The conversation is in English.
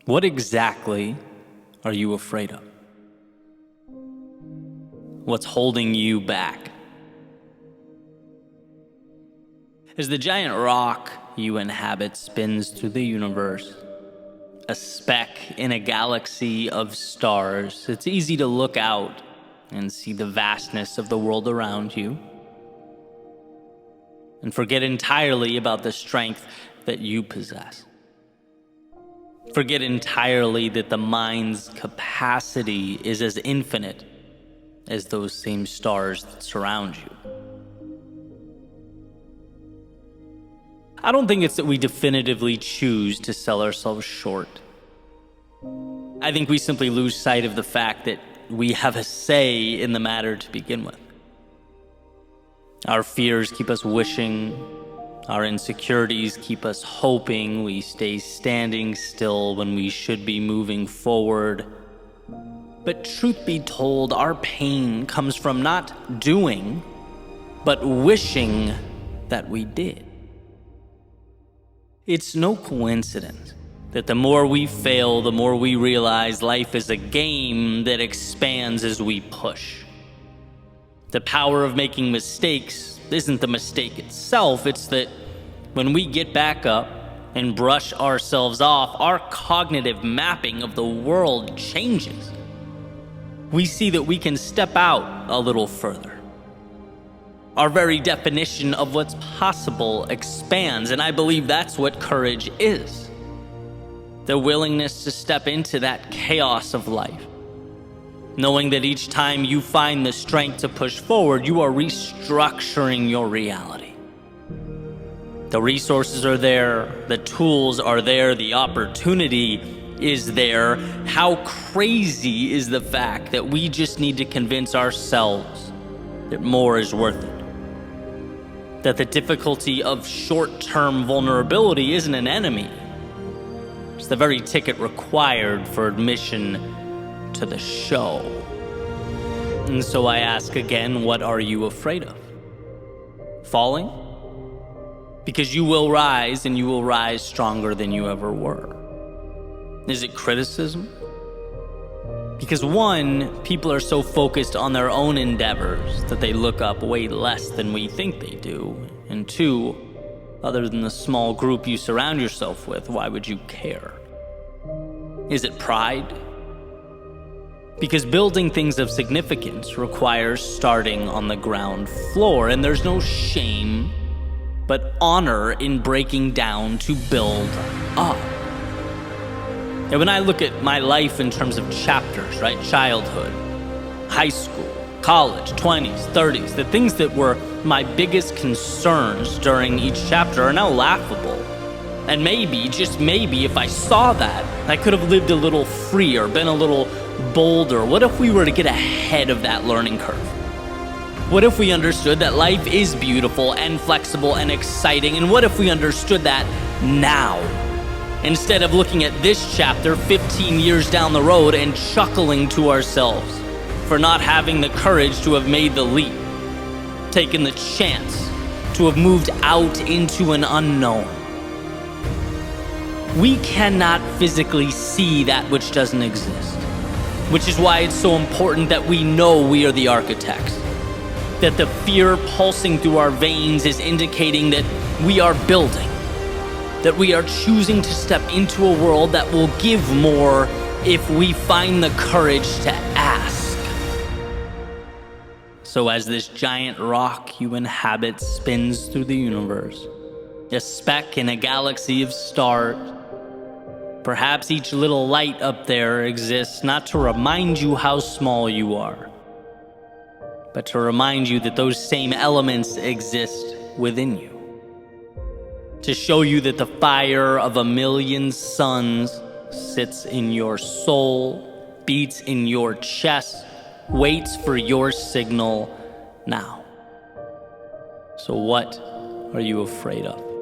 What exactly are you afraid of? What's holding you back? As the giant rock you inhabit spins through the universe, a speck in a galaxy of stars, it's easy to look out and see the vastness of the world around you and forget entirely about the strength that you possess. Forget entirely that the mind's capacity is as infinite as those same stars that surround you. I don't think it's that we definitively choose to sell ourselves short. I think we simply lose sight of the fact that we have a say in the matter to begin with. Our fears keep us wishing. Our insecurities keep us hoping. We stay standing still when we should be moving forward. But truth be told, our pain comes from not doing, but wishing that we did. It's no coincidence that the more we fail, the more we realize life is a game that expands as we push. The power of making mistakes isn't the mistake itself, it's that when we get back up and brush ourselves off, our cognitive mapping of the world changes. We see that we can step out a little further. Our very definition of what's possible expands, and I believe that's what courage is. The willingness to step into that chaos of life, knowing that each time you find the strength to push forward, you are restructuring your reality. The resources are there, the tools are there, the opportunity is there. How crazy is the fact that we just need to convince ourselves that more is worth it? That the difficulty of short-term vulnerability isn't an enemy. It's the very ticket required for admission to the show. And so I ask again, what are you afraid of? Falling? Because you will rise, and you will rise stronger than you ever were. Is it criticism? Because one, people are so focused on their own endeavors that they look up way less than we think they do. And two, other than the small group you surround yourself with, why would you care? Is it pride? Because building things of significance requires starting on the ground floor, and there's no shame but honor in breaking down to build up. And when I look at my life in terms of chapters, right? Childhood, high school, college, 20s, 30s, the things that were my biggest concerns during each chapter are now laughable. And maybe, just maybe, if I saw that, I could have lived a little freer, been a little bolder. What if we were to get ahead of that learning curve? What if we understood that life is beautiful and flexible and exciting? And what if we understood that now? Instead of looking at this chapter 15 years down the road and chuckling to ourselves for not having the courage to have made the leap, taken the chance to have moved out into an unknown. We cannot physically see that which doesn't exist, which is why it's so important that we know we are the architects, that the fear pulsing through our veins is indicating that we are building, that we are choosing to step into a world that will give more if we find the courage to ask. So as this giant rock you inhabit spins through the universe, a speck in a galaxy of stars, perhaps each little light up there exists not to remind you how small you are, but to remind you that those same elements exist within you. To show you that the fire of a million suns sits in your soul, beats in your chest, waits for your signal now. So what are you afraid of?